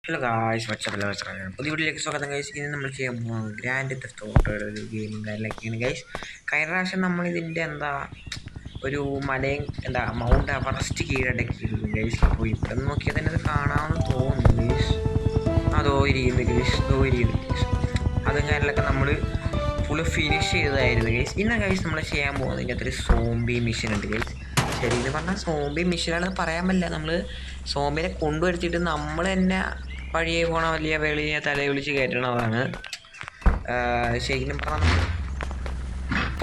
Hello guys WhatsApp പുതിയ വീട്ടിലേക്ക് സ്വാഗതം ഗൈസ്. ഇനി നമ്മൾ ചെയ്യാൻ പോകുന്നത് ഗ്രാൻഡ് തെഫ്റ്റ് ഓട്ടോയുടെ ഒരു ഗെയിമും കാര്യങ്ങളൊക്കെയാണ് ഗൈസ്. കഴിഞ്ഞ പ്രാവശ്യം നമ്മൾ ഇതിൻ്റെ ഒരു മലയും മൗണ്ട് എവറസ്റ്റ് കീഴടക്കിയിരുന്നു ഗൈസ്. അപ്പോൾ ഇവിടെ നോക്കിയാൽ തന്നെ അത് കാണാമെന്ന് തോന്നുന്നു ഗൈസ്. അതോ ഇരിക്കുന്നു ഗൈസ്, ഗൈസ്. അതും കാര്യങ്ങളൊക്കെ നമ്മൾ ഫുള്ള് ഫിനിഷ് ചെയ്തതായിരുന്നു ഗൈസ്. ഇന്ന് ഗൈസ് നമ്മൾ ചെയ്യാൻ പോകുന്നത് ഇതിനകത്തൊരു സോംബി മിഷൻ ഉണ്ട് ഗൈസ്. ശരിയെന്ന് പറഞ്ഞാൽ സോംബി മിഷനാണെന്ന് പറയാൻ പറ്റില്ല. നമ്മൾ സോംബിനെ കൊണ്ടുവരുത്തിയിട്ട് നമ്മൾ തന്നെ വഴിയെ പോണ വലിയ വെളിയെ തലയെ വിളിച്ച് കയറ്റണതാണ് ശരിക്കും പറഞ്ഞാൽ.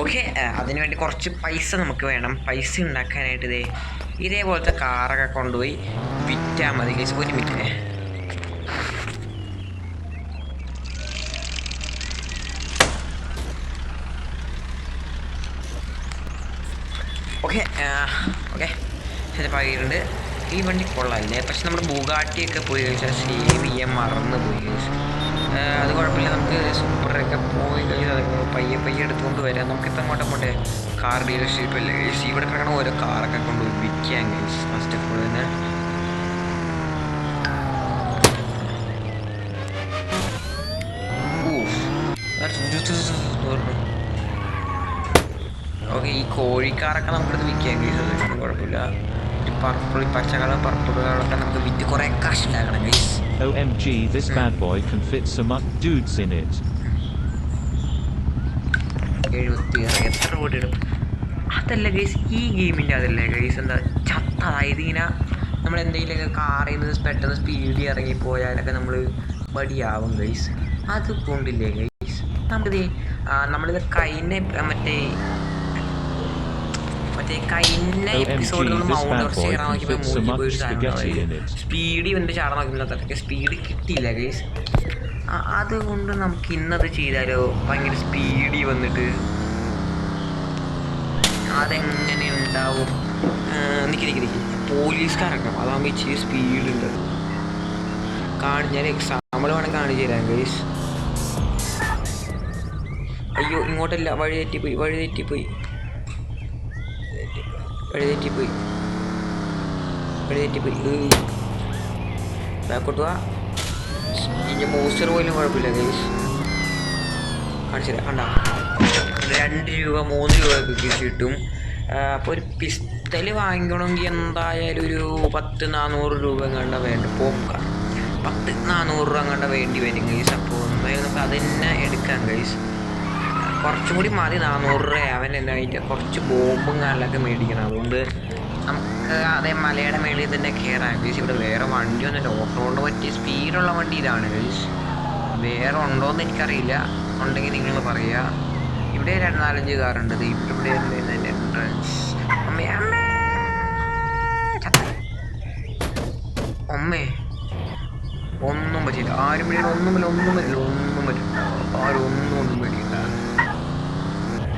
ഓക്കെ, അതിനുവേണ്ടി കുറച്ച് പൈസ നമുക്ക് വേണം. പൈസ ഉണ്ടാക്കാനായിട്ട് ഇതേപോലത്തെ കാറൊക്കെ കൊണ്ടുപോയി വിറ്റാൽ മതി ഗൈസ്. ഒരു മിനിറ്റ്. Okay okay ചിലപ്പായിട്ടുണ്ട്. ഈ വണ്ടി കൊള്ളാല്ലേ, പക്ഷെ നമ്മുടെ ബുഗാട്ടിയൊക്കെ പോയി കഴിച്ചാൽ സേവ് ചെയ്യാൻ മറന്നു പോയി കഴിച്ചു. അത് കുഴപ്പമില്ല, നമുക്ക് സൂപ്പറൊക്കെ പോയി കഴിച്ചാൽ അതൊക്കെ പയ്യെ എടുത്തുകൊണ്ട് വരാം. നമുക്ക് എത്തങ്ങോട്ടും പോട്ടെ കാർ ഡീലർഷിപ്പ് അല്ലേ കഴിച്ച്. ഇവിടെ കിടക്കണം ഓരോ കാറൊക്കെ കൊണ്ടുപോയി വിൽക്കാൻ കഴിച്ച്. ഫസ്റ്റ് ഓഫ് ഓൾ തന്നെ ഓക്കെ, ഈ കോഴിക്കാറൊക്കെ നമുക്കിത് വിൽക്കാൻ കഴിച്ചത് കുഴപ്പമില്ല. പർപ്പിൾ പച്ച കളർ പർപ്പിൾ കളറൊക്കെ നമുക്ക് വിറ്റ് കുറേ കാശ് ഉണ്ടാക്കണം guys. OMG, this bad boy can fit some dudes in it. 76 എത്ര കോടി ഇടും? അതല്ല ഗൈസ്, ഈ ഗെയിമിൻ്റെ അതല്ലേ ഗൈസ്, എന്താ ചത്ത, അതായത് ഇങ്ങനെ നമ്മൾ എന്തെങ്കിലുമൊക്കെ കാറിൽ നിന്ന് പെട്ടെന്ന് സ്പീഡിൽ ഇറങ്ങിപ്പോയാലൊക്കെ നമ്മൾ ബടിയാവും ഗൈസ്. അത് കൊണ്ടില്ലേ ഗൈസ്. നമ്മളിത് കഴിഞ്ഞ എപ്പിസോഡ് നമ്മൾ മൗണ്ട് എവറസ്റ്റ് കയറാൻ നോക്കിയപ്പോൾ സ്പീഡ് വന്നിട്ട് ചാടാൻ നോക്കുമ്പോൾ സ്പീഡ് കിട്ടിയില്ല ഗൈസ്. അതുകൊണ്ട് നമുക്ക് ഇന്നത് ചെയ്താലോ? ഭയങ്കര സ്പീഡിൽ വന്നിട്ട് അതെങ്ങനെ ഉണ്ടാവും? നിൽക്കി പോലീസുകാരൊക്കെ അതാകുമ്പോൾ ഇച്ചിരി സ്പീഡുണ്ട്. ഞാൻ എക്സാമ്പിൾ വേണം കാണിച്ചു തരാം ഗൈസ്. അയ്യോ, ഇങ്ങോട്ടല്ല, വഴി തെറ്റിപ്പോയി. ബാക്കോട്ട് വാ. ഇനി മോസ്റ്റർ പോലും കുഴപ്പമില്ല ഗൈസ്. കാണിച്ചു തരാം. കണ്ടാ 2 രൂപ 3 രൂപയൊക്കെ കിട്ടും. അപ്പോൾ ഒരു പിസ്റ്റല് വാങ്ങിക്കണമെങ്കിൽ എന്തായാലും ഒരു 10-400 രൂപ കണ്ട വേണ്ട. പോക്കാം 10-400 രൂപ കണ്ട വേണ്ടി വരും ഗൈസ്. അപ്പോൾ എന്തായാലും നമുക്ക് അത് തന്നെ എടുക്കാം ഗൈസ്. കുറച്ചും കൂടി മതി 400 രൂപ. അവൻ അതിൻ്റെ കുറച്ച് ബോംബും കാര്യങ്ങളൊക്കെ മേടിക്കണം. അതുകൊണ്ട് നമുക്ക് അതേ മലയുടെ മേളിൽ തന്നെ കയറാം ഗൈസ്. ഇവിടെ വേറെ വണ്ടിയൊന്നുമില്ല. ഓഫ് റോഡ് പറ്റിയ സ്പീഡുള്ള വണ്ടി ഇതാണ് ഗൈസ്. വേറെ ഉണ്ടോയെന്ന് എനിക്കറിയില്ല, ഉണ്ടെങ്കിൽ നിങ്ങൾ പറയുക. ഇവിടെ 4-5 കാറുണ്ട്. ഇവിടെ എൻട്രൻസ്. അമ്മേ ഒന്നും പറ്റില്ല. ആരും ഒന്നും പറ്റില്ല. ആരും ഒന്നും പറ്റില്ല.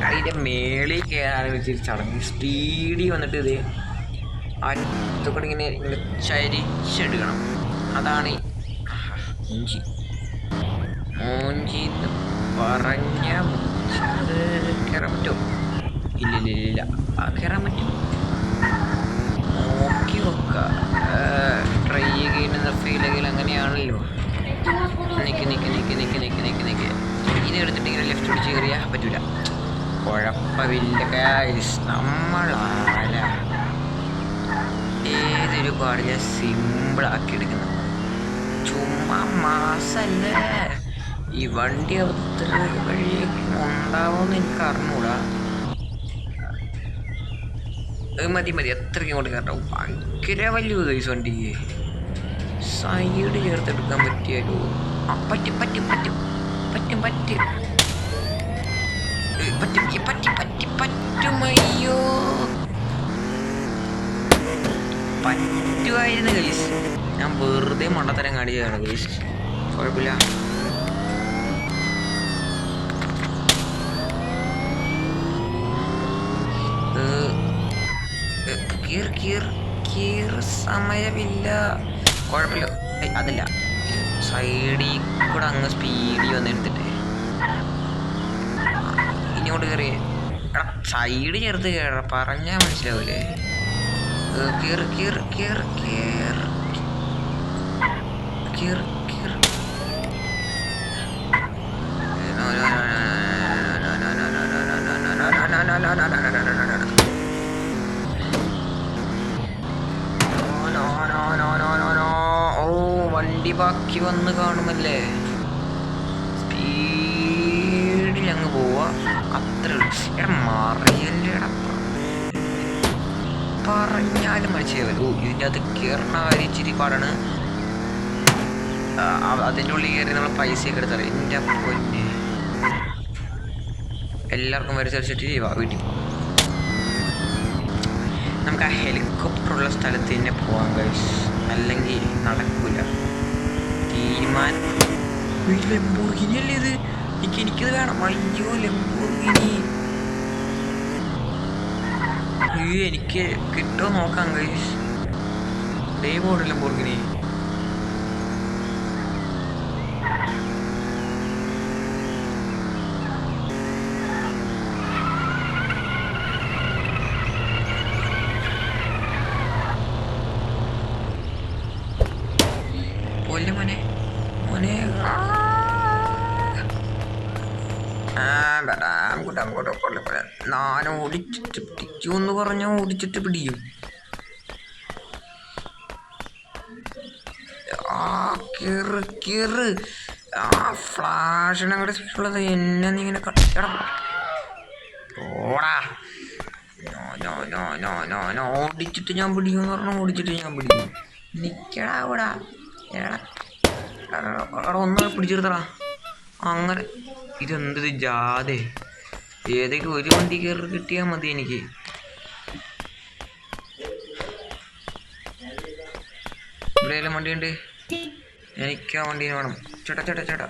അതിൻ്റെ മേളിൽ കയറാൻ വെച്ചിട്ട് ചടങ്ങി സ്പീഡിൽ വന്നിട്ട് അറ്റക്കൂടെ ഇങ്ങനെ ചരിച്ചെടുക്കണം. അതാണ് മോഞ്ചി എന്ന് പറഞ്ഞ കയറാൻ പറ്റുമോ? ഇല്ല കയറാൻ പറ്റും. നോക്കി നോക്കുക, ട്രൈ ചെയ്യുന്ന ഫീലെങ്കിൽ അങ്ങനെയാണല്ലോ. നിൽക്ക് ഇതെടുത്തിട്ട് ഇങ്ങനെ ലെഫ്റ്റ് പിടിച്ച് കയറിയാൽ പറ്റൂല. കുഴപ്പമില്ല ഗൈസ്, നമ്മളാല ഏതൊരു പാടില്ല സിമ്പിളാക്കി എടുക്കുന്നത്. ചുമ്മാ മാസല്ലേ ഈ വണ്ടി അത്ര വഴിയേക്ക് ഉണ്ടാവുമെന്ന് എനിക്ക് അറിഞ്ഞൂടാ. മതി എത്രയ്ക്ക് ഇങ്ങോട്ട് കയറണം. ഭയങ്കര വലിയ ഗൈസ് വണ്ടിക്ക്. സൈഡ് ചേർത്തെടുക്കാൻ പറ്റിയാലോ? പറ്റുമയ്യോ, പറ്റുമായിരുന്നു ഗൈസ്. ഞാൻ വെറുതെ മണ്ടത്തരം കാണിച്ചതാണ് ഗൈസ്. കുഴപ്പമില്ല. സമയമില്ല, കുഴപ്പമില്ല. അതല്ല, സൈഡിൽ കൂടെ അങ്ങ് സ്പീഡിൽ വന്നെടുത്തിട്ട് ഇങ്ങോട്ട് കയറി. സൈഡ് ചേർത്ത് കയറ, പറഞ്ഞാൽ മനസ്സിലാവൂലേ? കേറ് കേറ്. ഓ വണ്ടി ബാക്കി വന്ന് കാണുമല്ലേ. സ്പീഡിൽ അങ്ങ് പോവാ, അത്രേ ഉള്ളൂ. എടാ മറിയല്ലേ പറഞ്ഞാലും മനസ്സിലാവല്ലോ. ഇതിൻ്റെ അകത്ത് കയറുന്ന കാര്യം ഇച്ചിരി പാടാണ്. അതിൻ്റെ ഉള്ളിൽ കയറി നമ്മൾ പൈസയൊക്കെ എടുത്തറിയാം. എൻ്റെ പൊന്നെ എല്ലാവർക്കും വരച്ചടിച്ചിട്ട് വീട്ടിൽ പോകാം. നമുക്ക് ആ ഹെലികോപ്റ്ററുള്ള സ്ഥലത്ത് തന്നെ പോകാം ഗൈസ്, അല്ലെങ്കിൽ നടക്കൂല. തീരുമാനം. ലംബോർഗിനി അല്ലേ ഇത്? എനിക്കത് വേണം. അയ്യോ ലംബോർഗിനി എനിക്ക് കിട്ടുമോ നോക്കാം ഗൈസ്. ദൈവമുണ്ട് ലംബോർഗിനി. പോലെ മോനെ മോനെ ഞാൻ ഓടിച്ചിട്ട് പിടിക്കുമെന്ന് പറഞ്ഞാൽ ഓടിച്ചിട്ട് പിടിക്കും. കേറ് കേറ്. ആ ഫ്ലാഷിനെ കൂടെ സ്പീഡുള്ളത് എന്നെ നീ ഇങ്ങനെ എടാ ഓടാ. ഓടിച്ചിട്ട് ഞാൻ പിടിക്കും എന്ന് പറഞ്ഞാൽ ഓടിച്ചിട്ട് ഞാൻ പിടിക്കും. നിക്കടാ ഓടാ. എടാ ഒന്ന് പിടിച്ചെടുത്തടാ. അങ്ങനെ ഇതെന്ത് ജാതെ. ഏതെങ്കിലും ഒരു വണ്ടി കയറി കിട്ടിയാൽ മതി എനിക്ക്. ഇവിടെ ഏതെങ്കിലും വണ്ടിയുണ്ട്? എനിക്ക് ആ വണ്ടീനെ വേണം. ചേട്ടാ ചേട്ടാ ചേട്ടാ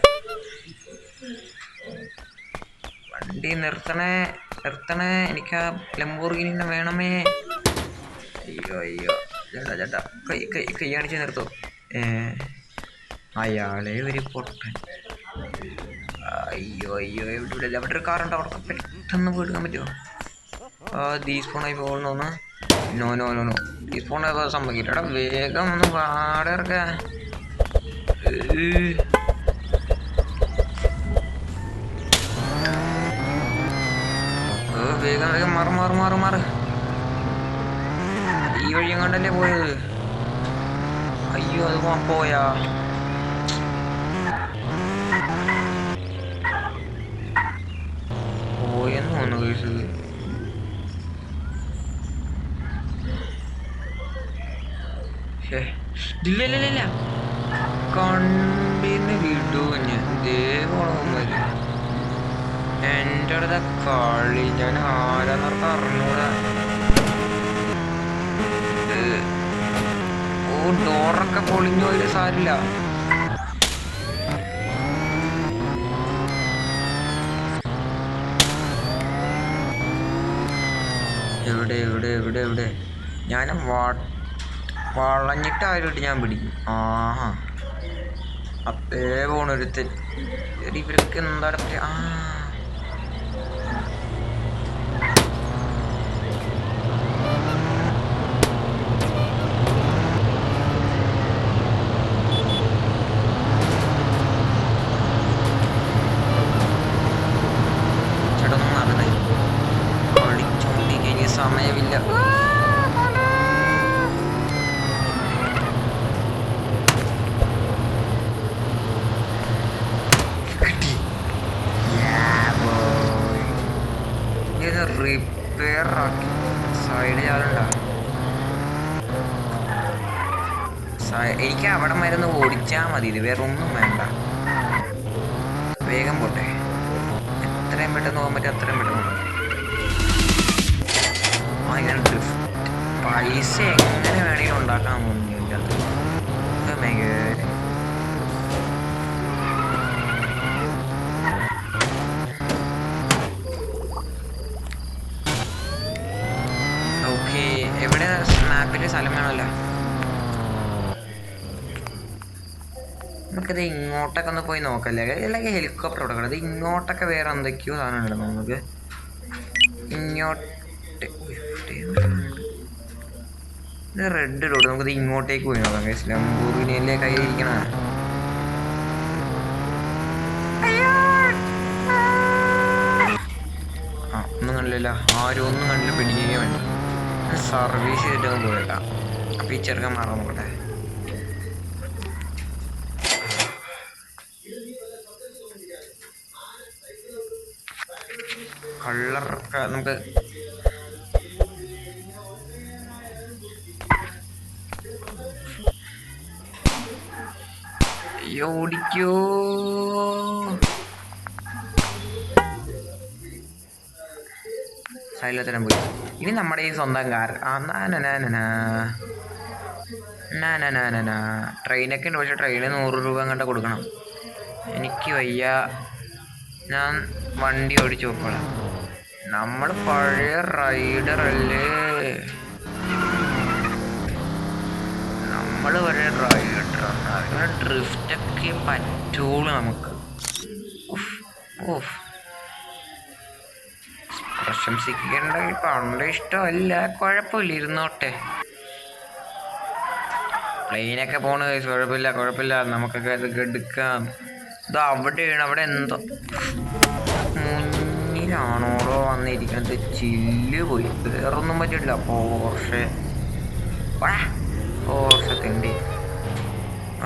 വണ്ടി നിർത്തണേ നിർത്തണേ. എനിക്ക് ആ ലംബോർഗിനിനെ വേണമേ. അയ്യോ അയ്യോ ചേട്ടാ ചേട്ടാ കൈ കാണിച്ച് നിർത്തോ. അയാളെ ഒരു പൊട്ടൻ. അയ്യോ അയ്യോ ഇവിടെ അവിടെ ഒരു കാറുണ്ട്. അവിടെ പെട്ടെന്ന് പോയിടുക്കാൻ പറ്റുമോ? ദീസ്പോണായി പോകണമെന്ന്. നോ നോ നോ നോ ദീസ്പോണായി സംഭവിക്കില്ല. എടാ വേഗം ഒന്ന് വാടെ ഇറക്ക. വേഗം വേഗം മാറ് മാറ് മാറ് മാറ്. ഈ വഴി എങ്ങാണ്ടല്ലേ പോയത്? അയ്യോ അത് പോയാ. പോയെന്ന് തോന്നുന്നു കേസത്. ഇല്ല കണ്ടിന്ന് വിടൂ. ഞാൻ ദേവോളന്മാര് എൻ്റെ അടുത്ത കളി. ഞാൻ ആരാന്നൊക്കെ അറിഞ്ഞൂടാ. ഓ ഡോറൊക്കെ പൊളിഞ്ഞു പോയാലും സാരില്ല. എവിടെ എവിടെ എവിടെ എവിടെ? ഞാൻ വളഞ്ഞിട്ടായിട്ട് ഞാൻ പിടിക്കും. ആഹാ അപ്പേ പോണൊരുത്തൻ. ഇവർക്ക് എന്താ ആ ചേട്ടൊന്നും നടന്നേ. കളിച്ചോണ്ടിരിക്കാൻ സമയമില്ല. റിപ്പയർ ആക്കി സൈഡ് ആളുണ്ടാ. എനിക്ക് അവിടെ മരുന്ന് ഓടിച്ചാൽ മതി. ഇത് വേറെ ഒന്നും വേണ്ട. വേഗം പോട്ടെ. എത്രയും പെട്ടെന്ന് പോകാൻ പറ്റും അത്രയും പെട്ടെന്ന് പോകാം. ഇങ്ങനെ ഡ്രിഫ്റ്റ് പൈസ എങ്ങനെ വേണമെങ്കിലും ഉണ്ടാക്കാൻ തോന്നുന്നു ഇതിൻ്റെ അത്. ഓക്കെ എവിടെ മാപ്പിൽ സ്ഥലം വേണമല്ലോ. നമുക്കിത് ഇങ്ങോട്ടൊക്കെ ഒന്ന് പോയി നോക്കല്ലേ. അല്ലെങ്കിൽ ഹെലികോപ്റ്റർ ഇവിടെ കിടക്കുന്നത്. ഇങ്ങോട്ടൊക്കെ വേറെ എന്തൊക്കെയോ സാധനം ഉണ്ടല്ലോ. നമുക്ക് ഇങ്ങോട്ട് ഇത് റെഡ് റോഡ്. നമുക്കിത് ഇങ്ങോട്ടേക്ക് പോയി നോക്കാം. ലംബോർഗിനിയല്ലേ കയ്യിലിരിക്കണ. ആരും ഒന്നും കണ്ടില്ല, പിടിക്കുകയും വേണ്ട. സർവീസ് ചെയ്തിട്ടൊന്നും പോയേക്കാം. അപ്പം ഈ ചെറുക്കൻ മാറാൻ നോക്കട്ടെ. കളറൊക്കെ നമുക്ക് ഓടിക്കോ. സൈലത്തരം പോയി. ഇനി നമ്മുടെ ഈ സ്വന്തം കാർ. ട്രെയിനൊക്കെ ഉണ്ട്, പക്ഷെ ട്രെയിന് 100 രൂപ അങ്ങോട്ട് കൊടുക്കണം. എനിക്ക് വയ്യ, ഞാൻ വണ്ടി ഓടിച്ചു പോക്കോളാം. നമ്മൾ പഴയ റൈഡറല്ലേ, നമ്മൾ പഴയ റൈഡറാണ്. അങ്ങനെ ഡ്രിഫ്റ്റൊക്കെ പറ്റുള്ളൂ നമുക്ക്. പ്രശംസിക്കേണ്ട പണ്ട് ഇഷ്ടമല്ല, കുഴപ്പമില്ല, ഇരുന്നോട്ടെ. പ്ലെയിനൊക്കെ പോണ കുഴപ്പമില്ല, നമുക്കൊക്കെ ഇത് എടുക്കാം. ഇത് അവിടെയാണ്, അവിടെ എന്തോ മുന്നിലാണോടോ വന്നിരിക്കുന്നത്. ചില്ല് പോയി, വേറൊന്നും പറ്റില്ല. പോർഷെ തിണ്ടി.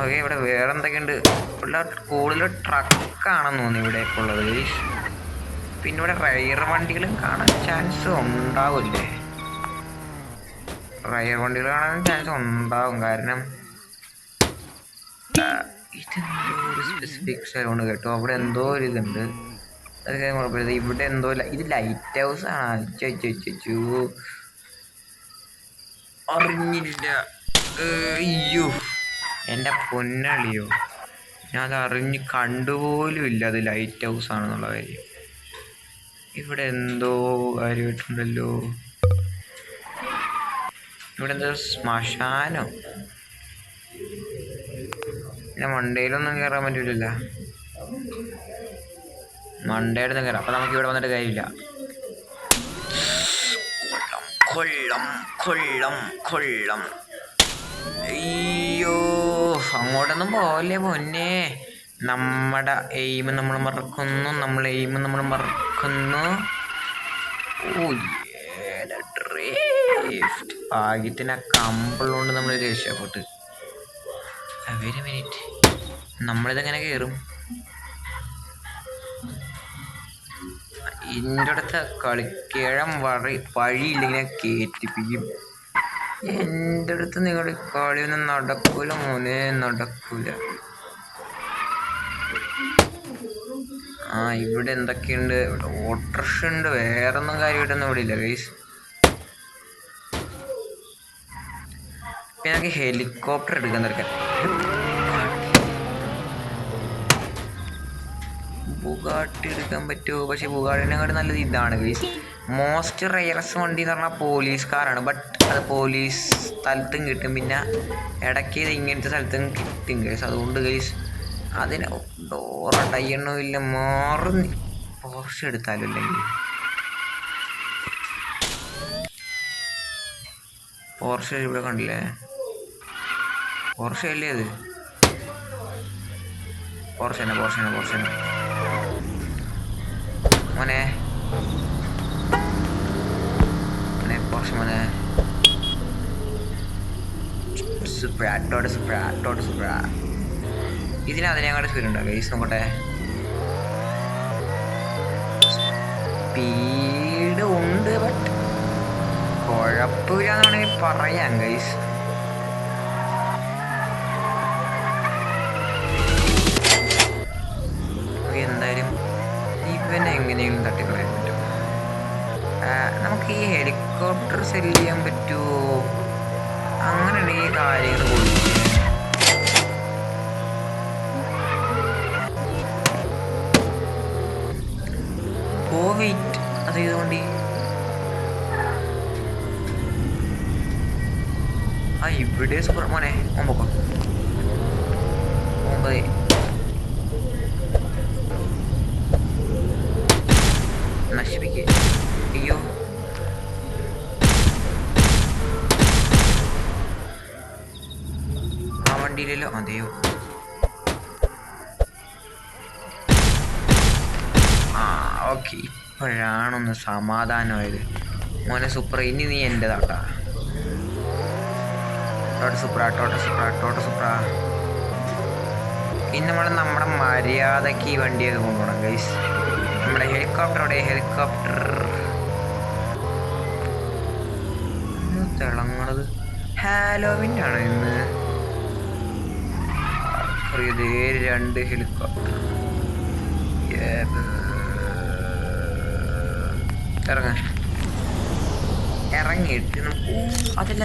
ഓക്കെ, ഇവിടെ വേറെ എന്തൊക്കെയുണ്ട്? ഇവിടെ കൂടുതൽ ട്രക്കാണെന്ന് തോന്നി ഇവിടെയൊക്കെ ഉള്ളത്. പിന്നെ ഇവിടെ റയർ വണ്ടികളും കാണാൻ ചാൻസ് ഉണ്ടാവില്ലേ? റയർ വണ്ടികൾ കാണാൻ ചാൻസ് ഉണ്ടാവും, കാരണം ഇതെന്തോ ഒരു സ്പെസിഫിക് സ്ഥലമാണ് കേട്ടോ. അവിടെ എന്തോ ഒരു ഇതുണ്ട്, അതൊക്കെ കുഴപ്പമില്ല. ഇവിടെ എന്തോ ഇത് ലൈറ്റ് ഹൗസ് ആണ്. അറിഞ്ഞില്ല. അയ്യോ എൻ്റെ പൊന്നളിയോ, ഞാൻ അത് അറിഞ്ഞ് കണ്ടുപോലും ഇല്ല അത് ലൈറ്റ് ഹൗസ് ആണെന്നുള്ള കാര്യം. ഇവിടെ എന്തോ കാര്യമായിട്ടുണ്ടല്ലോ. ഇവിടെ എന്തോ ശ്മശാനോ. പിന്നെ മണ്ടയിലൊന്നും കയറാൻ പറ്റൂലല്ലോ, മണ്ടയിലൊന്നും കയറാം. അപ്പം നമുക്ക് ഇവിടെ വന്നിട്ട് കാര്യമില്ല. കൊള്ളം. അയ്യോ, അങ്ങോട്ടൊന്നും പോവല്ലേ പൊന്നെ. നമ്മുടെ എയിം നമ്മൾ മറക്കുന്നു. ഭാഗ്യത്തിന് ആ കമ്പുള്ളതുകൊണ്ട് നമ്മൾ രക്ഷപ്പെട്ട്. ഒരു മിനിറ്റ്, നമ്മളിതെങ്ങനെ കയറും? ഇതിൻ്റെ അടുത്ത് കളിക്കേഴം വഴിയില്ലെങ്കിൽ ഞാൻ കയറ്റിപ്പിക്കും. എൻ്റെ അടുത്ത് നിങ്ങളുടെ കളിയൊന്നും നടക്കൂല മോനെ, നടക്കൂല. ഇവിടെ എന്തൊക്കെയുണ്ട്? ഇവിടെ ഓട്ടോറിക്ഷ ഉണ്ട്, വേറൊന്നും കാര്യമായിട്ടൊന്നും ഇവിടെ ഇല്ല ഗൈസ്. പിന്നെ നമുക്ക് ഹെലികോപ്റ്റർ എടുക്കാൻ തിരക്കാൻ. ബുഗാട്ടി എടുക്കാൻ പറ്റുമോ? പക്ഷെ ബുഗാട്ടിനെക്കാട്ട് നല്ലത് ഇതാണ് ഗൈസ്. മോസ്റ്റ് റയറസ് വണ്ടി എന്ന് പറഞ്ഞാൽ പോലീസ് കാറാണ്. ബട്ട് അത് പോലീസ് സ്ഥലത്തും കിട്ടും, പിന്നെ ഇടയ്ക്ക് ഇത് ഇങ്ങനത്തെ സ്ഥലത്തും കിട്ടും ഗൈസ്. അതുകൊണ്ട് ഗൈസ് അതിന് ഡോറടയ്യണോ ഇല്ല, മാറുന്നു. പോർഷ എടുത്താലും അല്ലെങ്കിൽ പോർഷ ഇവിടെ കണ്ടില്ലേ? പോർഷ അല്ലേ അത്? പോർഷനെ മോനെ പോർഷ മോനെ. സൂപ്പർ. ഇതിനകത്ത് സ്പീഡുണ്ടോ ഗൈസ്? നോക്കട്ടെ. സ്പീഡ് ഉണ്ട്, ബട്ട് കുഴപ്പമില്ല എന്ന് വേണമെങ്കിൽ പറയാം ഗൈസ്. എന്തായാലും ഇവനെ എങ്ങനെയെങ്കിലും തട്ടിക്കളയാൻ പറ്റും. നമുക്ക് ഈ ഹെലികോപ്റ്റർ സെല് ചെയ്യാൻ പറ്റുമോ? അങ്ങനെയുണ്ടെങ്കിൽ കാര്യങ്ങൾ പൊളിച്ച് വെയിറ്റ് അത് ചെയ്തുകൊണ്ട് ഇവിടെ സൂപ്പർ മോനെ. ഒമ്പോ നശിപ്പിക്കേ. അയ്യോ, ആ വണ്ടിയിലല്ലോ. അതെയോ, ഓക്കെ. ഇപ്പോഴാണൊന്ന് സമാധാനമായത്. മോനെ സൂപ്പർ, ഇനി നീ എൻ്റെതാട്ടാ. ടോട്ട സൂപ്പറാ. ഇനി നമ്മുടെ മര്യാദക്ക് ഈ വണ്ടിയൊക്കെ കൊണ്ടുപോകണം ഗൈസ്. നമ്മുടെ ഹെലികോപ്റ്റർ തിളങ്ങണത് ഹാലോവിൻ്റെ ആണോ ഇന്ന്? ഇതേ 2 ഹെലികോപ്റ്റർ. ഇറങ്ങിയിട്ട് അതല്ല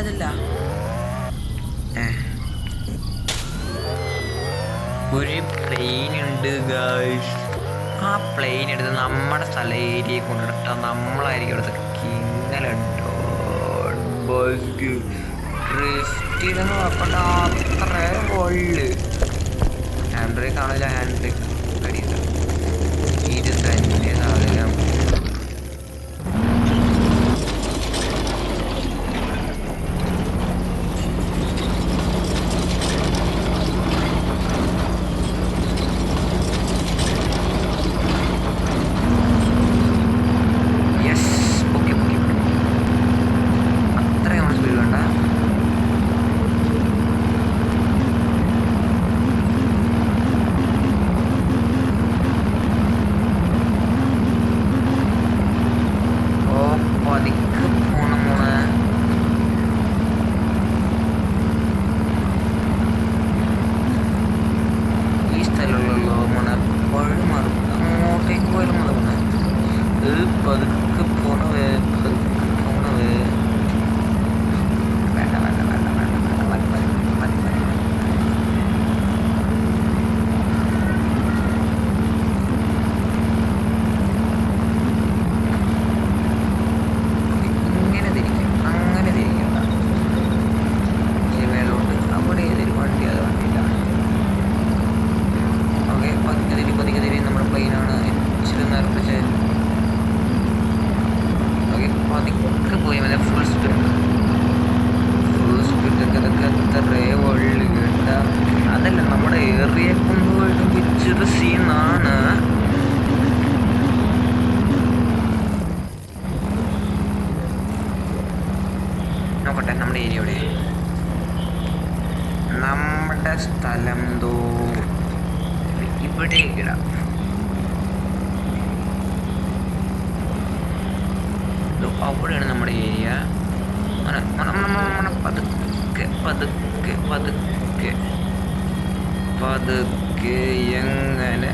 ഒരു പ്ലെയിൻ ഉണ്ട് ഗായ്സ്. ആ പ്ലെയിൻ എടുത്ത് നമ്മുടെ സ്ഥല ഏരിയയിൽ കൊണ്ടിട്ടാൽ നമ്മളായിരിക്കും അവിടുത്തെ കിങ്ങലുണ്ടോ ഡ്രിഫ്റ്റിലെന്ന് നോക്കണ്ട. അത്ര കൊള്ളു. ഹാൻഡ് ബ്രേക്ക് ആണില്ല, ഹാൻഡ് ബ്രേക്ക് കഴിയില്ല. ഇത് തന്നെ സാധനം. നോക്കട്ടെ നമ്മുടെ ഏരിയ എവിടെ? നമ്മുടെ സ്ഥലം ഇവിടെ ഇടാം. അവിടെയാണ് നമ്മുടെ ഏരിയ. പതുക്കെ പതുക്കെ പതുക്കെ പതുക്കെ എങ്ങനെ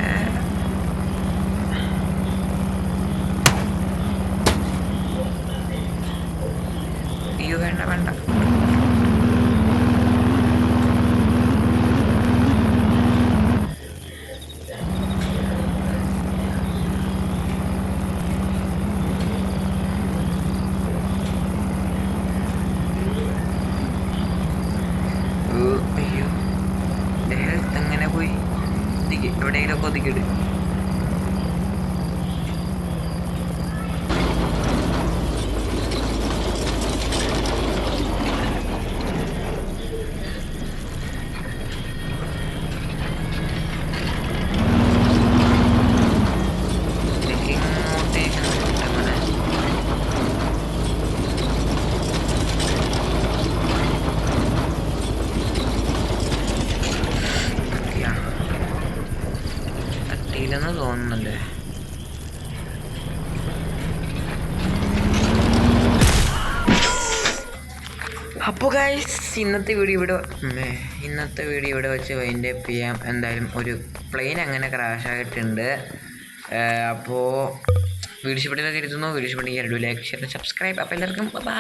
അയ്യോ വേണ്ട വേണ്ട. അയ്യോ ഹെൽത്ത് എങ്ങനെ പോയി? എവിടെയെങ്കിലും ഒതുക്കിയിട്ട് ന്ന് തോന്നുന്നുണ്ട്. അപ്പോൾ ഗൈസ് ഇന്നത്തെ വീഡിയോ ഇവിടെ വെച്ച് വൈൻഡപ്പ് ചെയ്യാം. എന്തായാലും ഒരു പ്ലെയിൻ അങ്ങനെ ക്രാഷ് ആയിട്ടുണ്ട്. അപ്പോൾ വീഡിയോ ഇഷ്ടപ്പെട്ടെന്ന് കരുതുന്നു. വീഡിയോ ഇഷ്ടപ്പെട്ടെങ്കിൽ ലൈക്ക് ഷെയർ സബ്സ്ക്രൈബ്. അപ്പോൾ എല്ലാവർക്കും ബൈ.